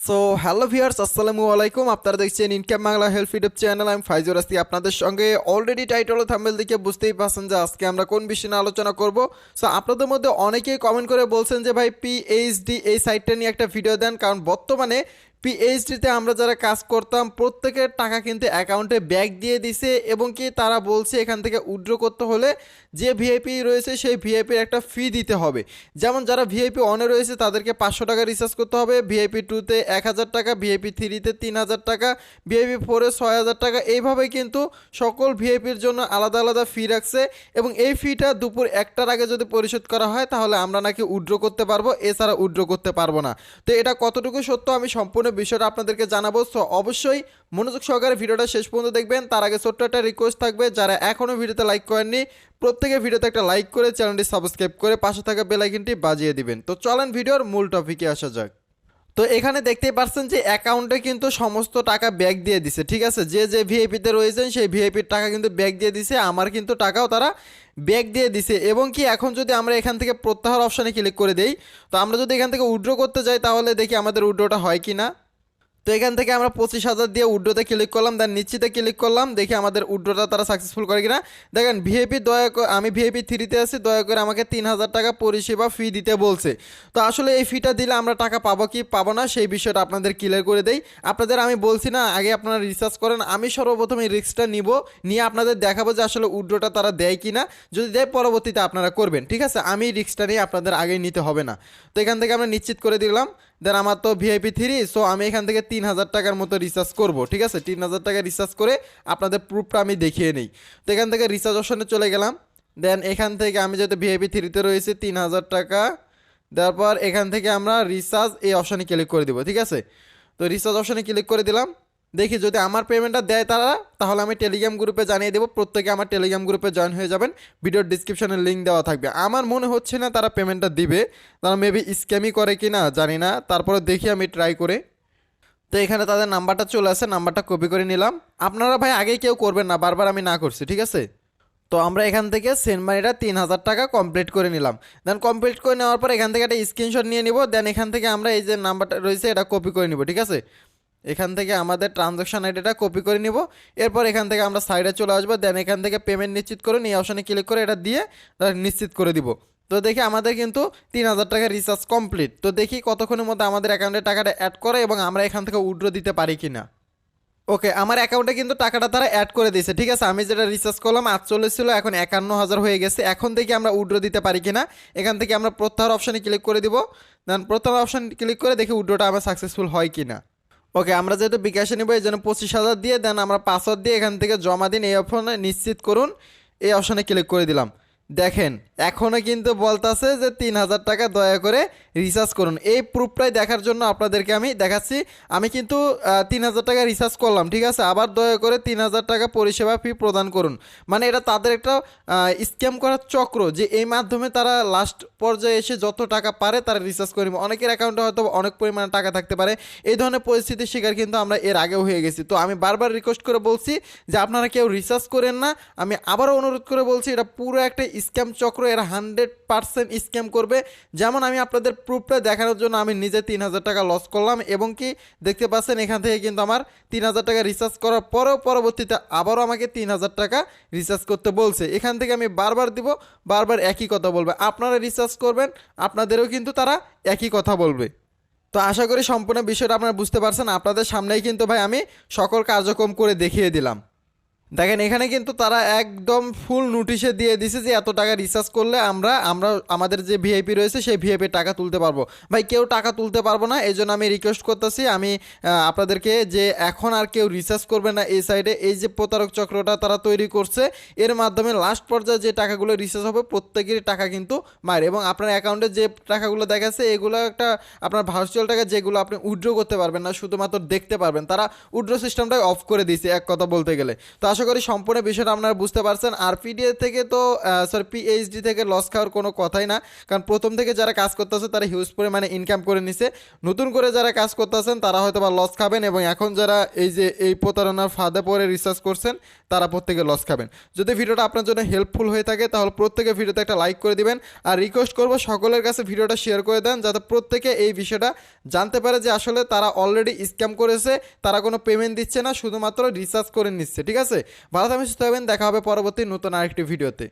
So hello viewers, আসসালামু আলাইকুম। আপনারা দেখছেন income Bangla help YouTube channel. আমি ফাইজুর আসছি আপনাদের সঙ্গে। অলরেডি টাইটেল ও থাম্বনেল দেখে বুঝতেই পারছেন যে আজকে আমরা কোন বিষয় নিয়ে আলোচনা করব। সো আপনাদের মধ্যে অনেকেই কমেন্ট করে বলছেন যে ভাই পিএইচডি এই সাইটটা নিয়ে একটা ভিডিও দেন, কারণ বর্তমানে পিএইচডিতে আমরা যারা কাজ করতাম প্রত্যেকের টাকা কিন্তু অ্যাকাউন্টে ব্যাক দিয়ে দিছে, এবং কি তারা বলছে এখান থেকে উইথড্র করতে হলে যে ভিআইপি রয়েছে সেই ভিআইপির একটা ফি দিতে হবে। যেমন যারা ভিআইপি অনে রয়েছে তাদেরকে 500 টাকা রিচার্জ করতে হবে, ভিআইপি 2-তে 1000 টাকা, ভিআইপি 3-তে 3000 টাকা, ভিআইপি 4-এ 6000 টাকা। এইভাবে কিন্তু সকল ভিআইপির জন্য আলাদা আলাদা ফি রাখছে, এবং এই ফিটা দুপুর 1টার আগে যদি পরিশোধ করা হয় তাহলে আমরা নাকি উইথড্র করতে পারবো, এছাড়া উইথড্র করতে পারবো না। তো এটা কতটুকু সত্য আমি সম্পূর্ণ বিষয়টা আপনাদেরকে জানাবো। সো অবশ্যই মনোযোগ সহকারে ভিডিওটা শেষ পর্যন্ত দেখবেন। তার আগে ছোট্ট একটা রিকোয়েস্ট থাকবে, যারা এখনও ভিডিওতে লাইক করেননি প্রত্যেকে ভিডিওতে একটা লাইক করে চ্যানেলটি সাবস্ক্রাইব করে পাশে থাকা বেল আইকনটি বাজিয়ে দিবেন। তো চলেন ভিডিওর মূল টপিকে আসা যাক। তো এখানে দেখতেই পাচ্ছেন যে অ্যাকাউন্টে কিন্তু সমস্ত টাকা ব্যাক দিয়ে দিছে, ঠিক আছে। যে যে ভিআইপিতে রয়েছেন সেই ভিআইপির টাকা কিন্তু ব্যাক দিয়ে দিছে, আমার কিন্তু টাকাও তারা ব্যাক দিয়ে দিছে। এবং কি এখন যদি আমরা এখান থেকে প্রত্যাহার অপশানে ক্লিক করে দেই, তো আমরা যদি এখান থেকে উইথড্র করতে যাই তাহলে দেখি আমাদের উইথড্রটা হয় কি না। তো এখান থেকে আমরা 25,000 দিয়ে উইথড্রতে ক্লিক করলাম, দেন নিশ্চিতে ক্লিক করলাম, দেখি আমাদের উইথড্রটা তারা সাকসেসফুল করে কিনা। দেখেন ভিআইপি আমি ভিআইপি 3-তে আছি, দয়া করে আমাকে 3000 টাকা পরিষেবা ফি দিতে বলছে। তো আসলে এই ফিটা দিলে আমরা টাকা পাবো কি পাবো না সেই বিষয়টা আপনাদের ক্লিয়ার করে দেই। আপনাদের আমি বলছি না আগে আপনারা রিসার্চ করেন, আমি সর্বপ্রথম এই রিস্কটা নিয়ে আপনাদের দেখাবো যে আসলে উইথড্রটা তারা দেয় কি না। যদি দেয় পরবর্তীতে আপনারা করবেন, ঠিক আছে। আমি রিস্কটা নিয়ে আপনাদের আগেই নিতে হবে না। তো এখান থেকে আমরা নিশ্চিত করে দিলাম। দেন আমার তো ভিআইপি 3, সো আমি এখান থেকে 3000 টাকার মতো রিচার্জ করব, ঠিক আছে। 3000 টাকা রিচার্জ করে আপনাদের প্রুফটা আমি দেখিয়ে নিই। তো এখান থেকে রিচার্জ অপশনে চলে গেলাম। দেন এখান থেকে আমি যেহেতু ভিআইপি 3-তে রয়েছে 3000 টাকা দেওয়ার পর এখান থেকে আমরা রিচার্জ এই অপশনে ক্লিক করে দিব, ঠিক আছে। তো রিচার্জ অপশনে ক্লিক করে দিলাম। দেখি যদি আমার পেমেন্টটা দেয় তারা, তাহলে আমি টেলিগ্রাম গ্রুপে জানিয়ে দেবো। প্রত্যেকে আমার টেলিগ্রাম গ্রুপে জয়েন হয়ে যাবেন, ভিডিওর ডিসক্রিপশনে লিঙ্ক দেওয়া থাকবে। আমার মনে হচ্ছে না তারা পেমেন্টটা দিবে, তারা মেবি স্ক্যামই করে কি না জানি না, তারপরে দেখি আমি ট্রাই করে। তো এখানে তাদের নাম্বারটা চলে আসে, নাম্বারটা কপি করে নিলাম। আপনারা ভাই আগেই কেউ করবেন না, বারবার আমি না করছি, ঠিক আছে। তো আমরা এখান থেকে সেন্ড মানিটা 3000 টাকা কমপ্লিট করে নিলাম। দেন কমপ্লিট করে নেওয়ার পর এখান থেকে একটা স্ক্রিনশট নিয়ে নিব। দেন এখান থেকে আমরা এই যে নাম্বারটা রয়েছে এটা কপি করে নিব, ঠিক আছে। এখান থেকে আমাদের ট্রানজাকশন আইডিটা কপি করে নিব। এরপর এখান থেকে আমরা সাইডে চলে আসবো। দেন এখান থেকে পেমেন্ট নিশ্চিত করে এই অপশানে ক্লিক করে এটা দিয়ে নিশ্চিত করে দিব। তো দেখি আমাদের কিন্তু 3000 টাকা রিচার্জ কমপ্লিট। তো দেখি কতক্ষণের মধ্যে আমাদের অ্যাকাউন্টে টাকাটা অ্যাড করে এবং আমরা এখান থেকে উইথড্র দিতে পারি কিনা। ওকে, আমার অ্যাকাউন্টে কিন্তু টাকাটা তারা অ্যাড করে দিয়েছে, ঠিক আছে। আমি যেটা রিচার্জ করলাম 48 ছিল, এখন 51,000 হয়ে গেছে। এখন থেকে আমরা উইথড্র দিতে পারি কিনা, এখান থেকে আমরা প্রত্যাহার অপশানে ক্লিক করে দিব। দেন প্রত্যাহার অপশান ক্লিক করে দেখি উইথড্রটা আমার সাকসেসফুল হয় কিনা। ওকে, আমরা যেহেতু বিকাশে নিব এই জন্য 25,000 দিয়ে দেন আমরা পাসওয়ার্ড দিয়ে এখান থেকে জমা দিন এই অপশনে নিশ্চিত করুন, এই অপশনে ক্লিক করে দিলাম। দেখেন এখনও কিন্তু বলতেছে যে 3000 টাকা দয়া করে রিচার্জ করুন। এই প্রুফটাই দেখার জন্য আপনাদেরকে আমি দেখাচ্ছি। আমি কিন্তু 3000 টাকা রিচার্জ করলাম, ঠিক আছে। আবার দয়া করে 3000 টাকা পরিষেবা ফি প্রদান করুন। মানে এটা তাদের একটা স্ক্যাম করার চক্র, যে এই মাধ্যমে তারা লাস্ট পর্যায়ে এসে যত টাকা পারে তারা রিচার্জ করে নেবে। অনেকের অ্যাকাউন্টে হয়তো অনেক পরিমাণে টাকা থাকতে পারে। এই ধরনের পরিস্থিতির শিকার কিন্তু আমরা এর আগেও হয়ে গেছি। তো আমি বারবার রিকোয়েস্ট করে বলছি যে আপনারা কেউ রিচার্জ করেন না। আমি আবারও অনুরোধ করে বলছি এটা পুরো একটা স্ক্যাম চক্র, এরা 100% স্ক্যাম করবে। যেমন আমি আপনাদের প্রুফটা দেখানোর জন্য আমি নিজে 3000 টাকা লস করলাম, এবং কি দেখতে পাচ্ছেন এখান থেকে কিন্তু আমার 3000 টাকা রিচার্জ করার পরেও পরবর্তীতে আবারও আমাকে 3000 টাকা রিচার্জ করতে বলছে। এখান থেকে আমি বারবার দিব, বারবার একই কথা বলবে। আপনারা রিচার্জ করবেন, আপনাদেরও কিন্তু তারা একই কথা বলবে। তো আশা করি সম্পূর্ণ বিষয়টা আপনারা বুঝতে পারছেন। আপনাদের সামনেই কিন্তু ভাই আমি সকল কার্যক্রম করে দেখিয়ে দিলাম। দেখেন এখানে কিন্তু তারা একদম ফুল নোটিশে দিয়ে দিছে যে এত টাকা রিচার্জ করলে আমরা আমাদের যে ভিআইপি রয়েছে সেই ভিআইপি টাকা তুলতে পারবো। ভাই কেউ টাকা তুলতে পারবো না, এই জন্য আমি রিকোয়েস্ট করতেছি আমি আপনাদেরকে যে এখন আর কেউ রিচার্জ করবে না। এই সাইডে এই যে প্রতারক চক্রটা তারা তৈরি করছে, এর মাধ্যমে লাস্ট পর্যায়ে যে টাকাগুলো রিচার্জ হবে প্রত্যেকেরই টাকা কিন্তু মায়ের, এবং আপনার অ্যাকাউন্টে যে টাকাগুলো দেখাচ্ছে এগুলো একটা আপনার ভার্চুয়াল টাকা, যেগুলো আপনি উইথড্র করতে পারবেন না, শুধুমাত্র দেখতে পারবেন। তারা উইথড্র সিস্টেমটাই অফ করে দিয়েছে এক কথা বলতে গেলে। তো আশা করি সম্পূর্ণ বিষয়টা আপনারা বুঝতে পারছেন। আর পিডিএ থেকে তো পিএইচডি থেকে লস খাওয়ার কোনো কথাই না, কারণ প্রথম থেকে যারা কাজ করতেছে তারা হিউজ পরিমাণে ইনকাম করে নিছে। নতুন করে যারা কাজ করতেছেন তারা হয়তো বা লস খাবেন, এবং এখন যারা এই যে এই প্রতারণার ফাঁদে পড়ে রিসার্চ করছেন তারা প্রত্যেকে লস খাবেন। যদি ভিডিওটা আপনার জন্য হেল্পফুল হয়ে থাকে তাহলে প্রত্যেকে ভিডিওতে একটা লাইক করে দিবেন, আর রিকোয়েস্ট করব সকলের কাছে ভিডিওটা শেয়ার করে দেন যাতে প্রত্যেকে এই বিষয়টা জানতে পারে যে আসলে তারা অলরেডি স্ক্যাম করেছে, তারা কোনো পেমেন্ট দিচ্ছে না, শুধুমাত্র রিচার্জ করে নিচ্ছে। ঠিক আছে, ভালো থাকবেন, সুস্থ থাকবেন, দেখা হবে পরবর্তী নতুন আরেকটি ভিডিওতে।